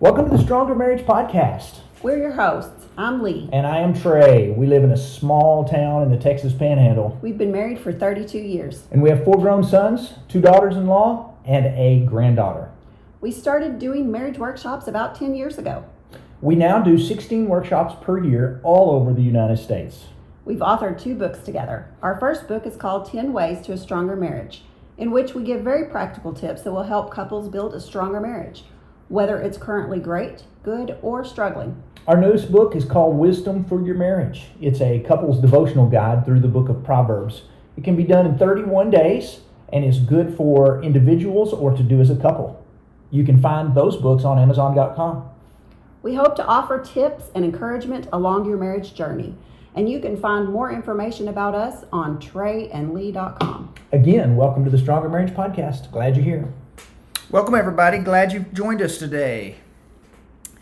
Welcome to the Stronger Marriage Podcast. We're your hosts. I'm Lee. And I am Trey. We live in a small town in the Texas Panhandle. We've been married for 32 years. And we have 4 grown sons, 2 daughters-in-law, and a granddaughter. We started doing marriage workshops about 10 years ago. We now do 16 workshops per year all over the United States. We've authored 2 books together. Our first book is called 10 Ways to a Stronger Marriage, in which we give very practical tips that will help couples build a stronger marriage, whether it's currently great, good, or struggling. Our newest book is called Wisdom for Your Marriage. It's a couple's devotional guide through the book of Proverbs. It can be done in 31 days and is good for individuals or to do as a couple. You can find those books on Amazon.com. We hope to offer tips and encouragement along your marriage journey, and you can find more information about us on treyandlee.com. Again, welcome to the Stronger Marriage Podcast. Glad you're here. Welcome, everybody. Glad you've joined us today.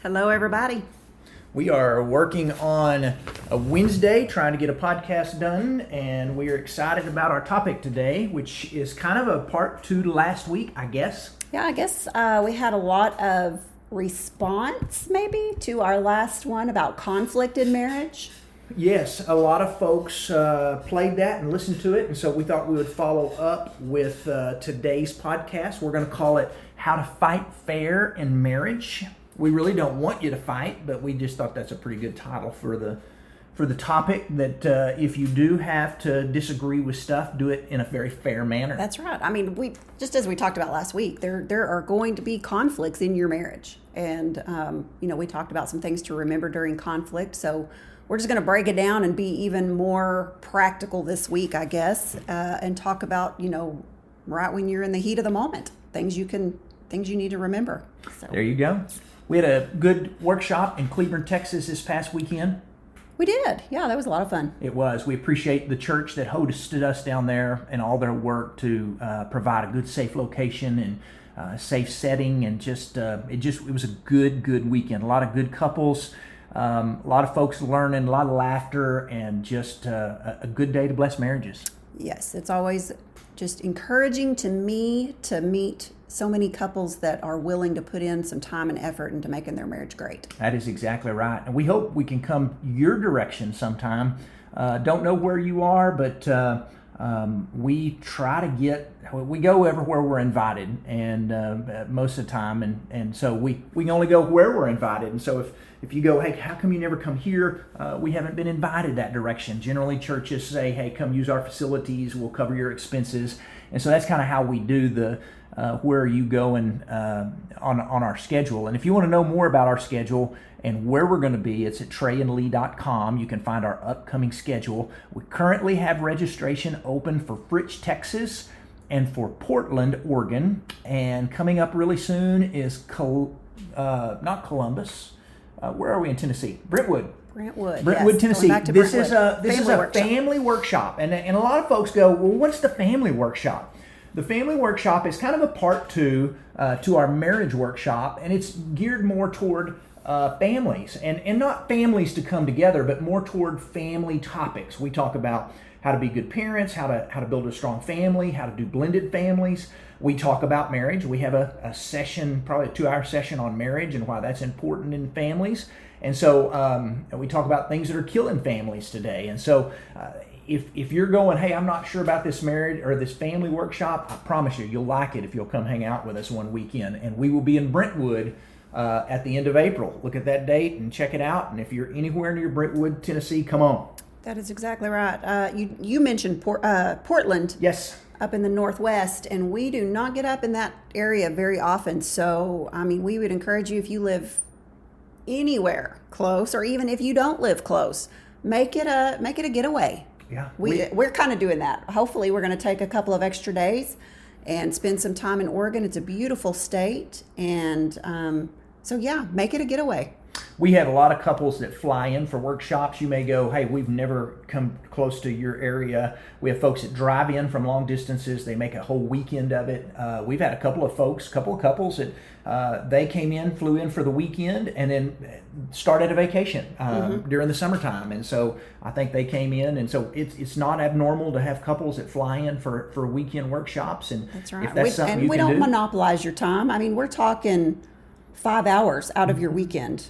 Hello, everybody. We are working on a Wednesday, trying to get a podcast done, and we are excited about our topic today, which is kind of a part 2 to last week, I guess. Yeah, I guess we had a lot of response, maybe, to our last one about conflict in marriage. Yes, a lot of folks played that and listened to it, and so we thought we would follow up with today's podcast. We're going to call it How to Fight Fair in Marriage. We really don't want you to fight, but we just thought that's a pretty good title for the topic, that if you do have to disagree with stuff, do it in a very fair manner. That's right. I mean, we just as we talked about last week, there are going to be conflicts in your marriage. And, we talked about some things to remember during conflict. So we're just going to break it down and be even more practical this week, I guess, and talk about, right when you're in the heat of the moment, things you need to remember. So. There you go. We had a good workshop in Cleburne, Texas this past weekend. We did. Yeah, that was a lot of fun. It was. We appreciate the church that hosted us down there and all their work to provide a good, safe location and safe setting. And it was a good weekend. A lot of good couples, a lot of folks learning, a lot of laughter, and just a good day to bless marriages. Yes, it's always just encouraging to me to meet so many couples that are willing to put in some time and effort into making their marriage great. That is exactly right. And we hope we can come your direction sometime. Don't know where you are, but we try to we go everywhere we're invited, and most of the time, and so we can only go where we're invited. And so if you go, hey, how come you never come here? We haven't been invited that direction. Generally, churches say, hey, come use our facilities, we'll cover your expenses. And so that's kind of how we do the where you go and on our schedule. And if you want to know more about our schedule and where we're going to be, it's at treyandlee.com. You can find our upcoming schedule. We currently have registration open for Fritch, Texas, and for Portland, Oregon. And coming up really soon is not Columbus. Where are we in Tennessee? Brentwood, yes. Tennessee. This is a family workshop. And a lot of folks go, well, what's the family workshop? The family workshop is kind of a part 2 to our marriage workshop, and it's geared more toward families, and not families to come together, but more toward family topics. We talk about how to be good parents, how to build a strong family, how to do blended families. We talk about marriage. We have a session, probably a 2-hour session on marriage and why that's important in families. And so we talk about things that are killing families today. And so if you're going, hey, I'm not sure about this marriage or this family workshop, I promise you'll like it if you'll come hang out with us one weekend. And we will be in Brentwood at the end of April. Look at that date and check it out. And if you're anywhere near Brentwood, Tennessee, come on. That is exactly right. You mentioned Portland. Yes. Up in the Northwest, and we do not get up in that area very often. So, we would encourage you, if you live anywhere close, or even if you don't live close, make it a getaway. Yeah, we're kind of doing that. Hopefully, we're going to take a couple of extra days and spend some time in Oregon. It's a beautiful state, and make it a getaway. We have a lot of couples that fly in for workshops. You may go, hey, we've never come close to your area. We have folks that drive in from long distances. They make a whole weekend of it. We've had a couple of couples that they came in, flew in for the weekend, and then started a vacation during the summertime. And so I think they came in, and so it's not abnormal to have couples that fly in for weekend workshops. And that's right. If that's something and you we can don't do, monopolize your time. We're talking 5 hours out of your weekend.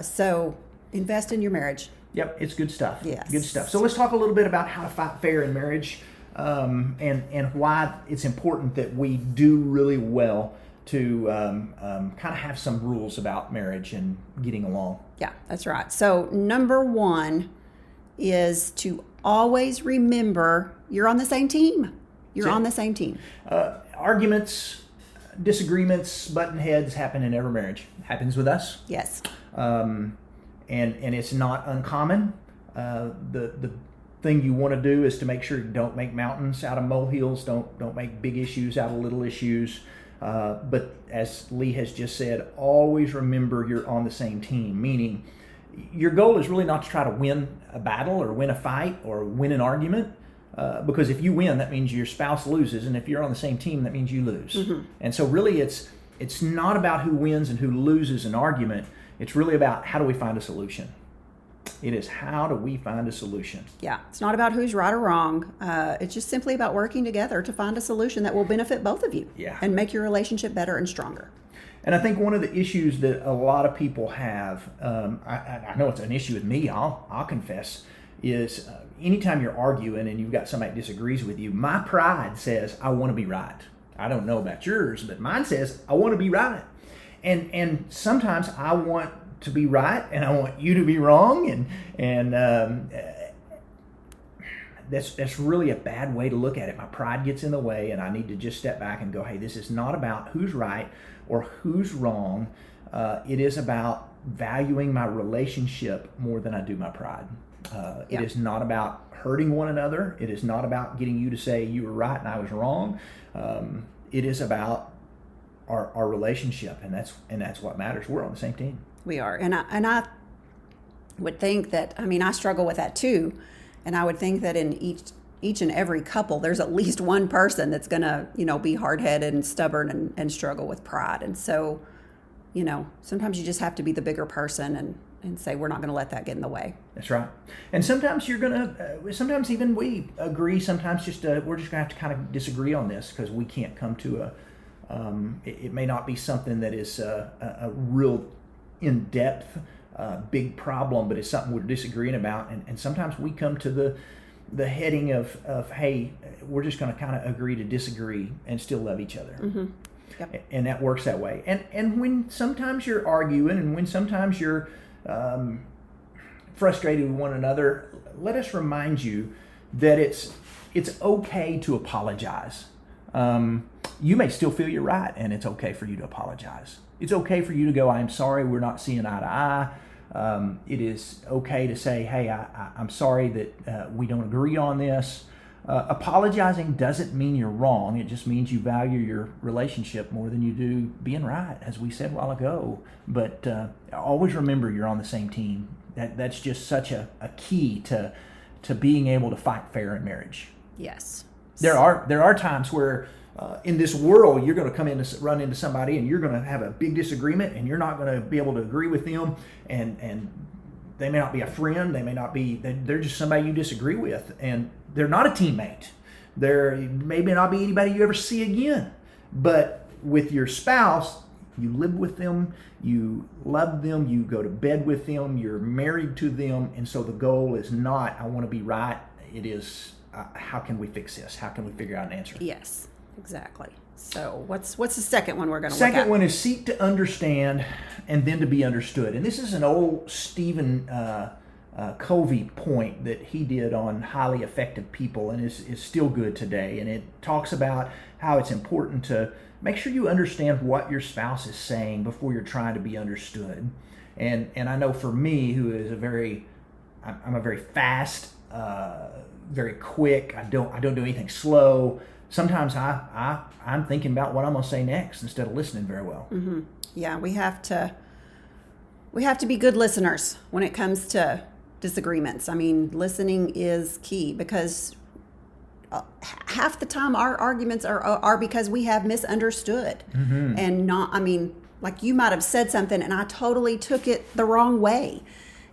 So invest in your marriage. Yep, it's good stuff. Yes. Good stuff. So let's talk a little bit about how to fight fair in marriage, and why it's important that we do really well to kind of have some rules about marriage and getting along. Yeah, that's right. So number one is to always remember you're on the same team. You're on the same team. Arguments, disagreements, button heads happen in every marriage. Happens with us. Yes. And it's not uncommon. The thing you want to do is to make sure you don't make mountains out of molehills. Don't make big issues out of little issues. But as Lee has just said, always remember you're on the same team. Meaning, your goal is really not to try to win a battle or win a fight or win an argument. Because if you win, that means your spouse loses, and if you're on the same team, that means you lose. Mm-hmm. And so really it's not about who wins and who loses an argument. It's really about how do we find a solution. It is how do we find a solution. Yeah, it's not about who's right or wrong. It's just simply about working together to find a solution that will benefit both of you. Yeah. And make your relationship better and stronger. And I think one of the issues that a lot of people have, I know it's an issue with me, I'll confess, is anytime you're arguing and you've got somebody that disagrees with you, my pride says, I want to be right. I don't know about yours, but mine says, I want to be right. And sometimes I want to be right and I want you to be wrong. And that's really a bad way to look at it. My pride gets in the way and I need to just step back and go, hey, this is not about who's right or who's wrong. It is about valuing my relationship more than I do my pride. It is not about hurting one another. It is not about getting you to say you were right and I was wrong. It is about our relationship, and that's what matters. We're on the same team. We are, and I would think that. I mean, I struggle with that too, and I would think that in each and every couple, there's at least one person that's gonna be hard-headed and stubborn and struggle with pride, and so sometimes you just have to be the bigger person and say, we're not going to let that get in the way. That's right. And sometimes you're going to, sometimes even we agree, sometimes we're just going to have to kind of disagree on this because we can't come to it may not be something that is a real in-depth, big problem, but it's something we're disagreeing about. And sometimes we come to the heading of, hey, we're just going to kind of agree to disagree and still love each other. Mm-hmm. Yep. And that works that way. And when sometimes you're arguing and when sometimes you're frustrated with one another, let us remind you that it's okay to apologize. You may still feel you're right, and it's okay for you to apologize. It's okay for you to go, I'm sorry, we're not seeing eye to eye. It is okay to say, hey, I'm sorry that we don't agree on this. Apologizing doesn't mean you're wrong. It just means you value your relationship more than you do being right, as we said a while ago. But always remember you're on the same team. That's just such a key to being able to fight fair in marriage. Yes. There are times where in this world you're going to run into somebody and you're going to have a big disagreement and you're not going to be able to agree with them, and they may not be a friend, they're just somebody you disagree with, and they're not a teammate. There maybe not be anybody you ever see again. But with your spouse, you live with them, you love them, you go to bed with them, you're married to them, and so the goal is not, I want to be right. It is, how can we fix this? How can we figure out an answer? Yes, exactly. So what's the second one we're going to look at? Second one is seek to understand and then to be understood. And this is an old Stephen Covey point that he did on highly effective people and is still good today. And it talks about how it's important to make sure you understand what your spouse is saying before you're trying to be understood. And I know for me, who is I'm a very fast, very quick. I don't do anything slow. Sometimes I'm thinking about what I'm going to say next instead of listening very well. Mm-hmm. Yeah, we have to be good listeners when it comes to disagreements. I mean, listening is key because half the time our arguments are because we have misunderstood. Mm-hmm. And not, I mean, like you might have said something and I totally took it the wrong way.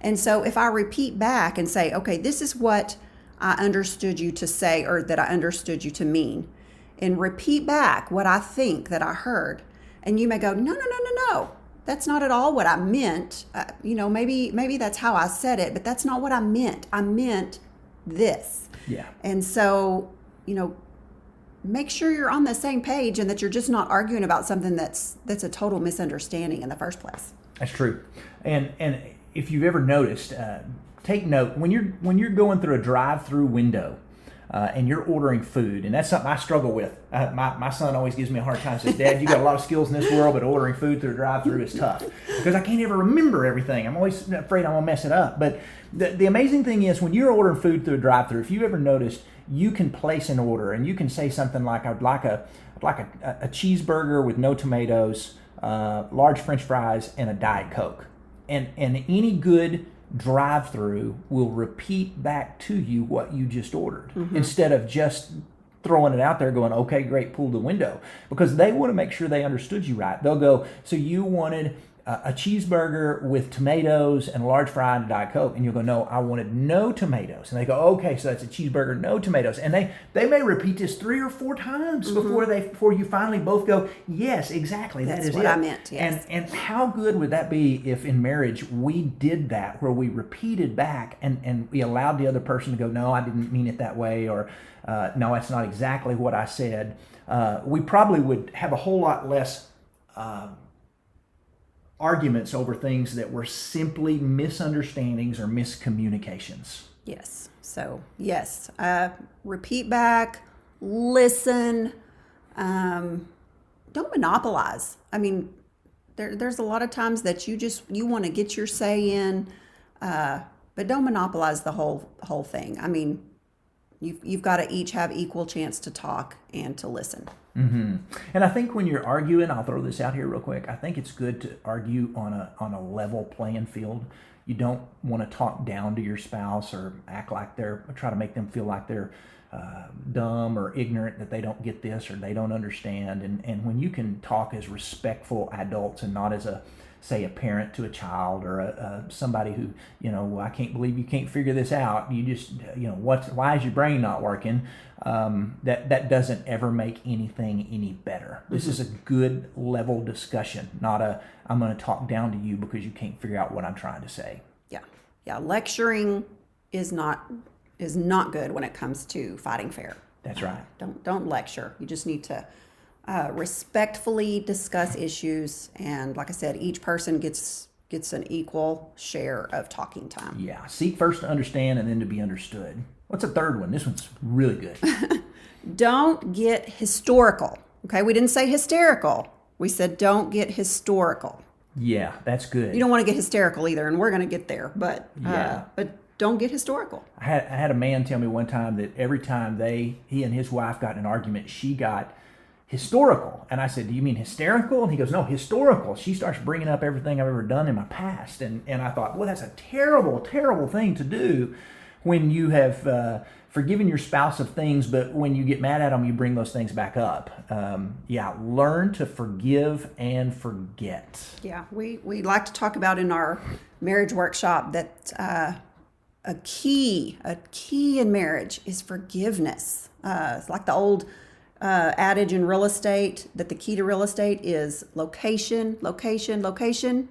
And so if I repeat back and say, okay, this is what I understood you to say, or that I understood you to mean, and repeat back what I think that I heard, and you may go, no, that's not at all what I meant. Maybe that's how I said it, but that's not what I meant. I meant this. Yeah. And so, make sure you're on the same page and that you're just not arguing about something that's a total misunderstanding in the first place. That's true. And if you've ever noticed, take note when you're going through a drive-through window and you're ordering food, and that's something I struggle with. My son always gives me a hard time. Says, "Dad, you got a lot of skills in this world, but ordering food through a drive-through is tough because I can't ever remember everything. I'm always afraid I'm gonna mess it up." But the amazing thing is when you're ordering food through a drive-through, if you ever noticed, you can place an order and you can say something like, "I'd like a cheeseburger with no tomatoes, large French fries, and a Diet Coke." And any good drive-through will repeat back to you what you just ordered instead of just throwing it out there going, "Okay, great, pull the window," because they want to make sure they understood you right. They'll go, "So you wanted a cheeseburger with tomatoes and a large fry and a Diet Coke," and you'll go, "No, I wanted no tomatoes." And they go, "Okay, so that's a cheeseburger, no tomatoes." And they may repeat this 3 or 4 times before you finally both go, "Yes, exactly, That's that is what it." I meant, yes. And how good would that be if in marriage we did that, where we repeated back and we allowed the other person to go, "No, I didn't mean it that way," or "No, that's not exactly what I said." We probably would have a whole lot less arguments over things that were simply misunderstandings or miscommunications. Yes. So, yes, repeat back, listen, don't monopolize. I mean, there's a lot of times that you want to get your say in, but don't monopolize the whole thing. I mean, you've got to each have equal chance to talk and to listen. Mm-hmm. And I think when you're arguing, I'll throw this out here real quick. I think it's good to argue on a level playing field. You don't want to talk down to your spouse or act like try to make them feel like they're dumb or ignorant, that they don't get this or they don't understand. And when you can talk as respectful adults and not as a parent to a child or somebody who, "I can't believe you can't figure this out. You just, why is your brain not working?" That doesn't ever make anything any better. This is a good level discussion, not "I'm going to talk down to you because you can't figure out what I'm trying to say." Yeah. Lecturing is not good when it comes to fighting fair. That's right. Don't lecture. You just need to respectfully discuss issues, and like I said, each person gets an equal share of talking time. Yeah. Seek first to understand and then to be understood. What's a third one? This one's really good. Don't get historical. Okay, we didn't say hysterical. We said don't get historical. Yeah, that's good. You don't want to get hysterical either, and we're going to get there, but Yeah. but don't get historical. I had a man tell me one time that every time he and his wife got in an argument, she got historical. And I said, "Do you mean hysterical?" And he goes, "No, historical." She starts bringing up everything I've ever done in my past. And I thought, well, that's a terrible, terrible thing to do when you have forgiven your spouse of things, but when you get mad at them, you bring those things back up. Learn to forgive and forget. Yeah, we like to talk about in our marriage workshop that a key in marriage is forgiveness. It's like the old adage in real estate that the key to real estate is location, location, location.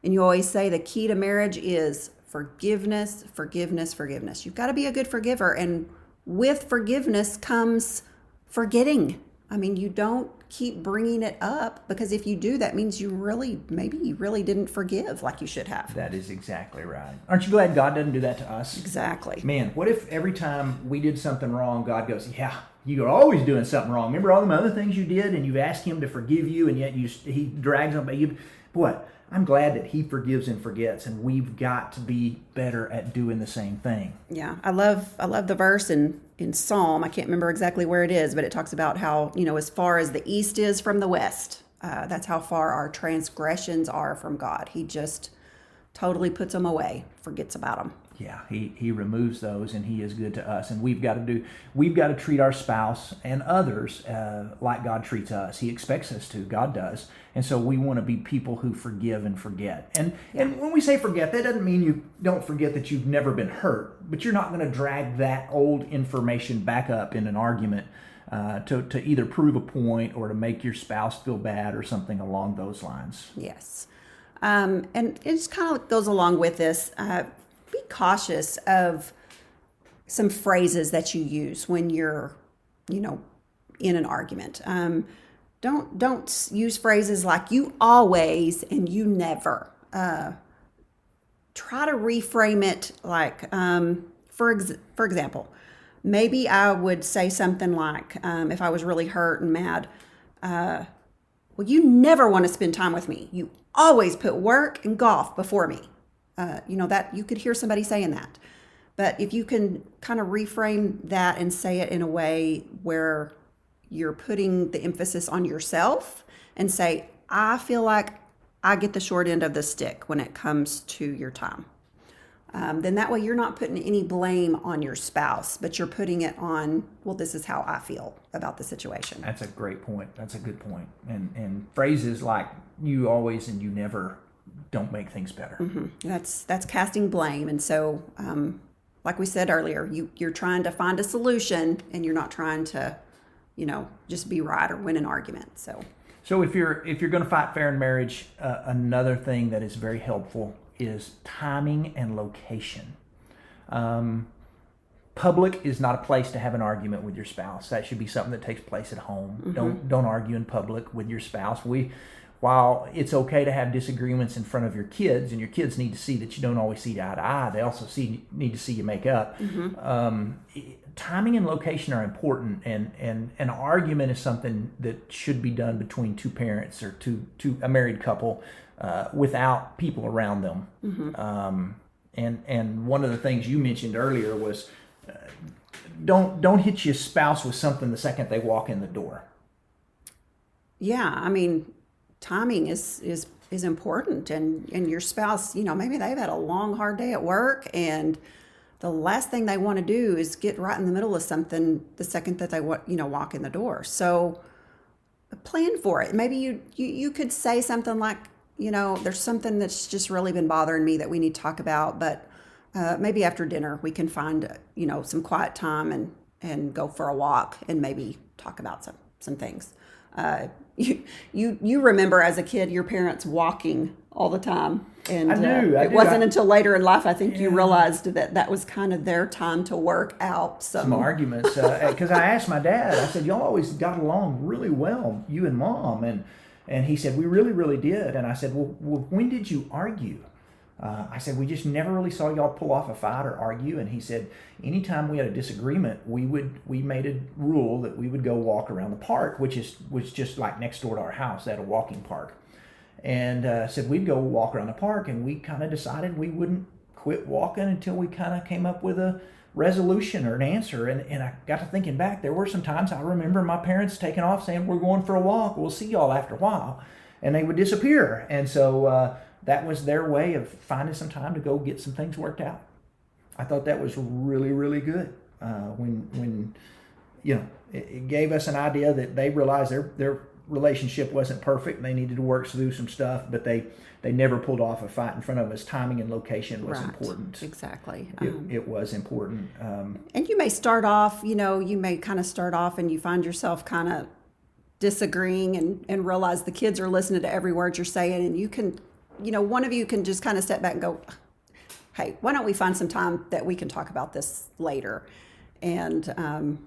And you always say the key to marriage is forgiveness, forgiveness, forgiveness. You've got to be a good forgiver. And with forgiveness comes forgetting. I mean, you don't keep bringing it up, because if you do, that means maybe you really didn't forgive like you should have. That is exactly right. Aren't you glad God doesn't do that to us? Exactly. Man, what if every time we did something wrong, God goes, "Yeah, you're always doing something wrong. Remember all the other things you did, and you asked Him to forgive you, and yet He drags on by you." Boy, I'm glad that He forgives and forgets, and we've got to be better at doing the same thing. Yeah, I love the verse in Psalm. I can't remember exactly where it is, but it talks about how, as far as the east is from the west, that's how far our transgressions are from God. He just totally puts them away, forgets about them. Yeah, he removes those, and He is good to us. And we've got to treat our spouse and others like God treats us. He expects us to. God does. And so we want to be people who forgive and forget. And when we say forget, that doesn't mean you don't forget that you've never been hurt, but you're not going to drag that old information back up in an argument to either prove a point or to make your spouse feel bad or something along those lines. Yes. And it just kind of goes along with this. Be cautious of some phrases that you use when you're, in an argument. Don't use phrases like "you always" and "you never." Try to reframe it like, for example, maybe I would say something like, if I was really hurt and mad, well, you never want to spend time with me. You always put work and golf before me. That you could hear somebody saying that. But if you can kind of reframe that and say it in a way where you're putting the emphasis on yourself and say, I feel like I get the short end of the stick when it comes to your time. Then that way you're not putting any blame on your spouse, but you're putting it on, well, this is how I feel about the situation. That's a great point. That's a good point. And phrases like "you always" and "you never" don't make things better. Mm-hmm. That's casting blame. And so, like we said earlier, you're trying to find a solution, and you're not trying to, just be right or win an argument. So if you're going to fight fair in marriage, another thing that is very helpful is timing and location. Public is not a place to have an argument with your spouse. That should be something that takes place at home. Mm-hmm. Don't argue in public with your spouse. While it's okay to have disagreements in front of your kids, and your kids need to see that you don't always see eye to eye, they also need to see you make up. Mm-hmm. Timing and location are important, and an argument is something that should be done between two parents or a married couple without people around them. Mm-hmm. And one of the things you mentioned earlier was don't hit your spouse with something the second they walk in the door. Yeah, I mean, timing is important, and your spouse, maybe they've had a long, hard day at work, and the last thing they want to do is get right in the middle of something the second that they walk in the door. So plan for it. Maybe you could say something like, there's something that's just really been bothering me that we need to talk about, but maybe after dinner we can find some quiet time and go for a walk and maybe talk about some things. You remember as a kid your parents walking all the time, and it wasn't until later in life I think you realized that was kind of their time to work out some arguments. Because I asked my dad, I said, y'all always got along really well, you and Mom, and he said, we really, really did. And I said, well, when did you argue? I said, we just never really saw y'all pull off a fight or argue. And he said, anytime we had a disagreement, we made a rule that we would go walk around the park, which was just like next door to our house. They had a walking park. And said we'd go walk around the park, and we kind of decided we wouldn't quit walking until we kind of came up with a resolution or an answer. And I got to thinking back, there were some times I remember my parents taking off saying, we're going for a walk, we'll see y'all after a while. And they would disappear. And so that was their way of finding some time to go get some things worked out. I thought that was really, really good. When it gave us an idea that they realized their relationship wasn't perfect and they needed to work through some stuff, but they never pulled off a fight in front of us. Timing and location was important. Exactly. It was important. And you may start off, and you find yourself kind of disagreeing and realize the kids are listening to every word you're saying, and you can, one of you can just kind of step back and go, hey, why don't we find some time that we can talk about this later? And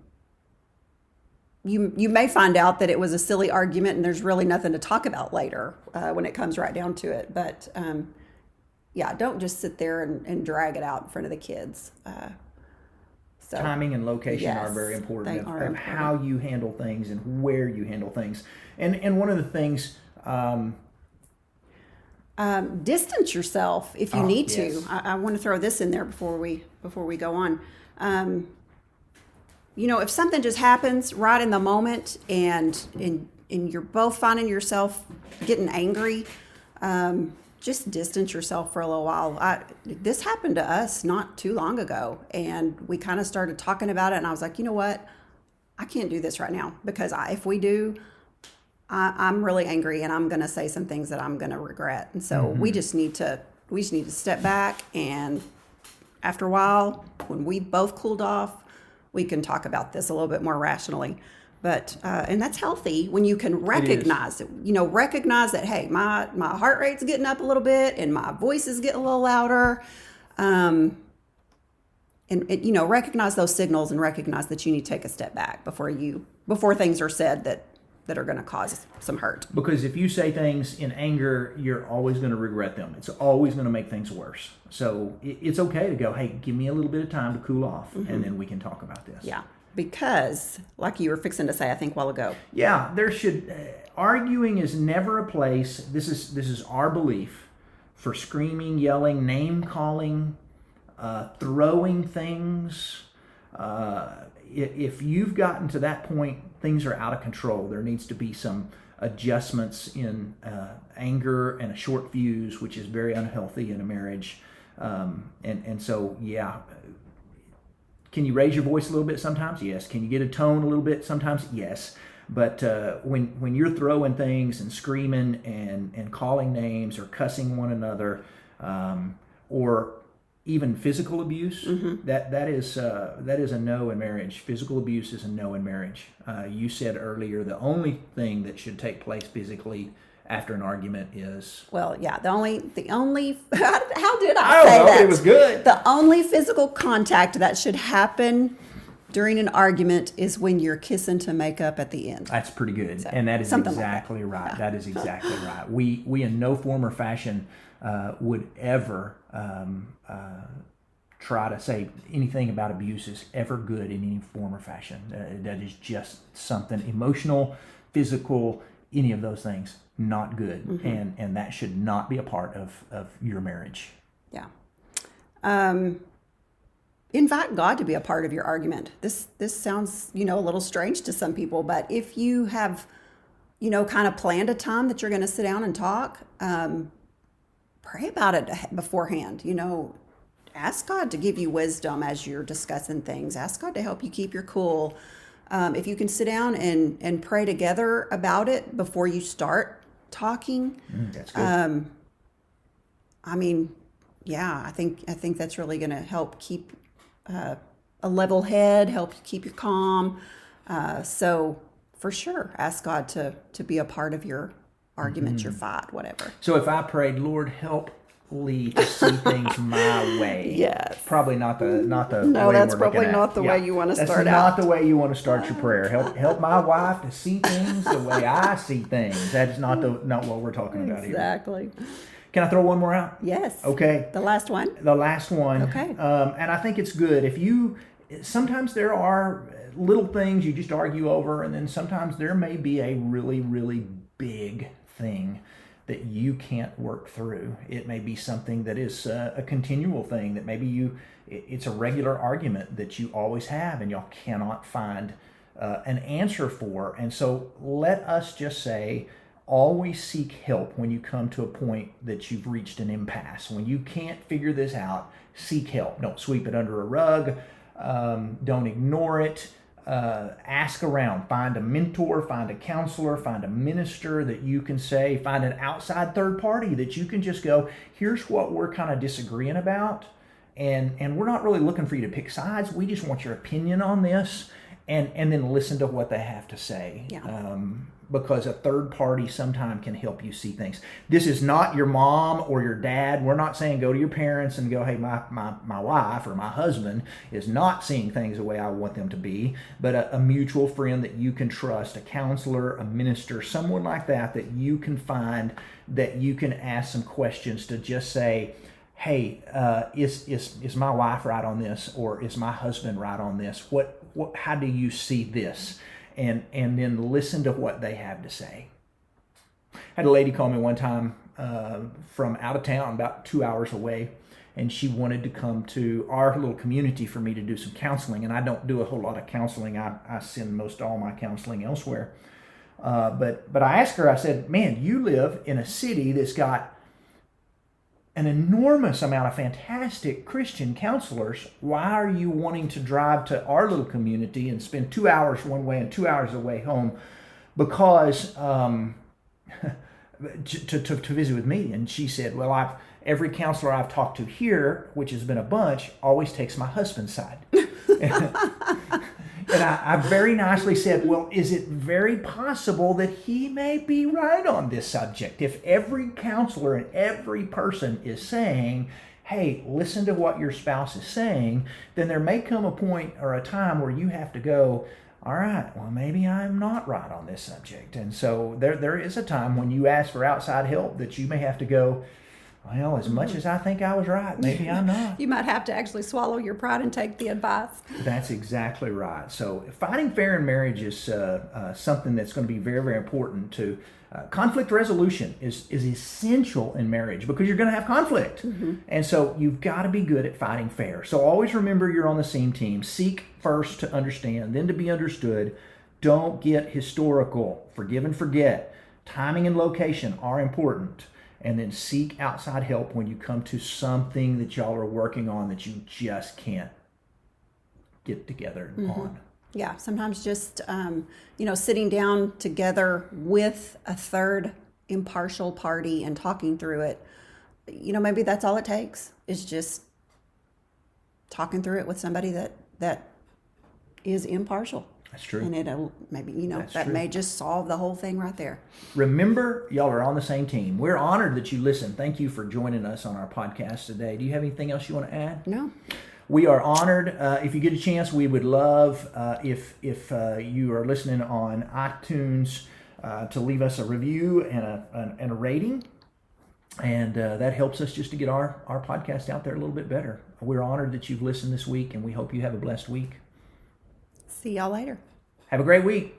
you may find out that it was a silly argument and there's really nothing to talk about later when it comes right down to it. But don't just sit there and drag it out in front of the kids. Timing and location are very important of how you handle things and where you handle things. And one of the things... distance yourself if you need to. I want to throw this in there before we go on. If something just happens right in the moment and you're both finding yourself getting angry, just distance yourself for a little while. This happened to us not too long ago, and we kind of started talking about it, and I was like, you know what? I can't do this right now, because if we do, I'm really angry, and I'm going to say some things that I'm going to regret. And so we just need to step back, and after a while, when we both cooled off, we can talk about this a little bit more rationally. But and that's healthy when you can recognize it. Recognize that, hey, my heart rate's getting up a little bit and my voice is getting a little louder. And recognize those signals and recognize that you need to take a step back before things are said that are going to cause some hurt. Because if you say things in anger, you're always going to regret them. It's always going to make things worse. So it's okay to go, hey, give me a little bit of time to cool off, and then we can talk about this. Yeah, because like you were fixing to say, I think a while ago. Yeah, there should arguing is never a place. This is our belief for screaming, yelling, name calling, throwing things. If you've gotten to that point, things are out of control. There needs to be some adjustments in anger and a short fuse, which is very unhealthy in a marriage. And so, yeah. Can you raise your voice a little bit sometimes? Yes. Can you get a tone a little bit sometimes? Yes. But when you're throwing things and screaming and calling names or cussing one another, or even physical abuse, that is a no in marriage. Physical abuse is a no in marriage. You said earlier the only thing that should take place physically after an argument is, well, yeah, the only how did I say don't know, that? it was good. The only physical contact that should happen during an argument is when you're kissing to make up at the end. That's pretty good, So, and that is something like exactly that. right. Yeah. That is exactly right. We in no form or fashion would ever try to say anything about abuse is ever good in any form or fashion. That is just something emotional, physical, any of those things, not good, and that should not be a part of your marriage. Yeah. Invite God to be a part of your argument. This sounds, a little strange to some people, but if you have, kind of planned a time that you're going to sit down and talk, pray about it beforehand. Ask God to give you wisdom as you're discussing things. Ask God to help you keep your cool. If you can sit down and pray together about it before you start talking, That's good. I think that's really going to help keep a level head, help you keep you calm. So for sure, ask God to be a part of your argument, your fight, whatever. So if I prayed, Lord, help Lee to see things my way. Yes. Probably not the No, way that's we're probably looking at. not the way you want to start That's out. not the way you want to start your prayer. Help my wife to see things the way I see things. That is not what we're talking about here. Exactly. Can I throw one more out? Yes. Okay. The last one. The last one. Okay. And I think it's good. Sometimes there are little things you just argue over, and then sometimes there may be a really, really big thing that you can't work through. It may be something that is a continual thing, that maybe it's a regular argument that you always have and y'all cannot find an answer for. And so let us just say, always seek help when you come to a point that you've reached an impasse. When you can't figure this out, seek help. Don't sweep it under a rug. Don't ignore it. Ask around. Find a mentor, find a counselor, find a minister that you can say, find an outside third party that you can just go, here's what we're kind of disagreeing about. And we're not really looking for you to pick sides. We just want your opinion on this, and then listen to what they have to say. Yeah. Because a third party sometime can help you see things. This is not your mom or your dad. We're not saying go to your parents and go, hey, my wife or my husband is not seeing things the way I want them to be. But a mutual friend that you can trust, a counselor, a minister, someone like that you can find, that you can ask some questions to just say, hey, is my wife right on this, or is my husband right on this? How do you see this? And then listen to what they have to say. I had a lady call me one time from out of town, about 2 hours away, and she wanted to come to our little community for me to do some counseling. And I don't do a whole lot of counseling. I send most all my counseling elsewhere. But I asked her, I said, man, you live in a city that's got an enormous amount of fantastic Christian counselors. Why are you wanting to drive to our little community and spend 2 hours one way and 2 hours away home? Because to visit with me. And she said, well, every counselor I've talked to here, which has been a bunch, always takes my husband's side. And I very nicely said, well, is it very possible that he may be right on this subject? If every counselor and every person is saying, hey, listen to what your spouse is saying, then there may come a point or a time where you have to go, all right, well, maybe I'm not right on this subject. And so there is a time when you ask for outside help that you may have to go, well, as much as I think I was right, maybe I'm not. You might have to actually swallow your pride and take the advice. That's exactly right. So fighting fair in marriage is something that's going to be very, very important to conflict resolution is essential in marriage because you're going to have conflict. And so you've got to be good at fighting fair. So always remember you're on the same team. Seek first to understand, then to be understood. Don't get historical. Forgive and forget. Timing and location are important. And then seek outside help when you come to something that y'all are working on that you just can't get together on. Yeah, sometimes just, sitting down together with a third impartial party and talking through it, maybe that's all it takes is just talking through it with somebody that is impartial. That's true. And it'll maybe, that true. may just solve the whole thing right there. Remember, y'all are on the same team. We're honored that you listen. Thank you for joining us on our podcast today. Do you have anything else you want to add? No. We are honored. If you get a chance, we would love if you are listening on iTunes to leave us a review and a rating. And that helps us just to get our podcast out there a little bit better. We're honored that you've listened this week, and we hope you have a blessed week. See y'all later. Have a great week.